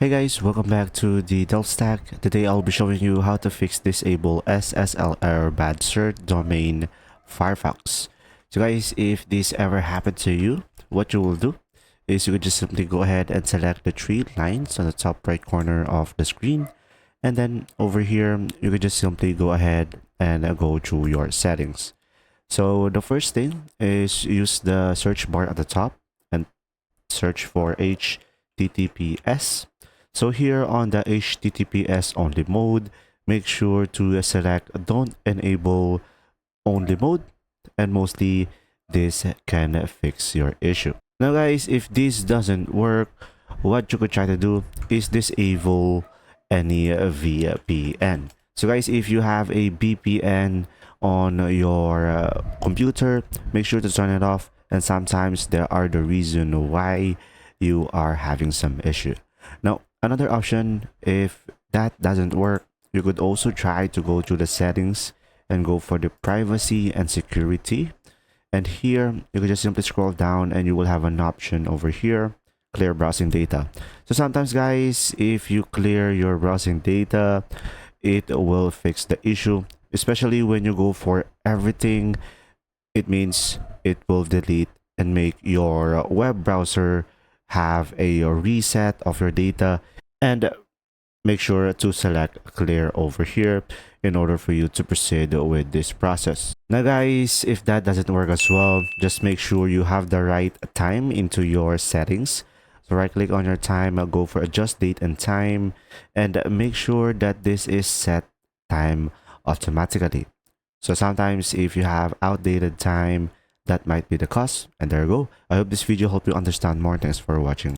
Hey guys, welcome back to the Dell Stack. Today I'll be showing you how to fix disable SSL error bad cert domain Firefox. So guys, if this ever happened to you, what you will do is you could just simply go ahead and select the three lines on the top right corner of the screen. And then over here, you could just simply go ahead and go through your settings. So the first thing is use the search bar at the top and search for HTTPS. So here on the HTTPS only mode, make sure to select don't enable only mode, and mostly this can fix your issue. Now guys, if this doesn't work, what you could try to do is disable any VPN. So guys, if you have a VPN on your computer, make sure to turn it off, and sometimes there are the reason why you are having some issue. Now another option, if that doesn't work, you could also try to go to the settings and go for the privacy and security. And here you can just simply scroll down and you will have an option over here, clear browsing data. So sometimes guys, if you clear your browsing data, it will fix the issue, especially when you go for everything. It means it will delete and make your web browser have a reset of your data. And make sure to select clear over here in order for you to proceed with this process. Now guys, if that doesn't work as well, just make sure you have the right time into your settings. So right click on your time, go for adjust date and time, and make sure that this is set time automatically. So sometimes if you have outdated time, that might be the cause. And there you go. I hope this video helped you understand more. Thanks for watching.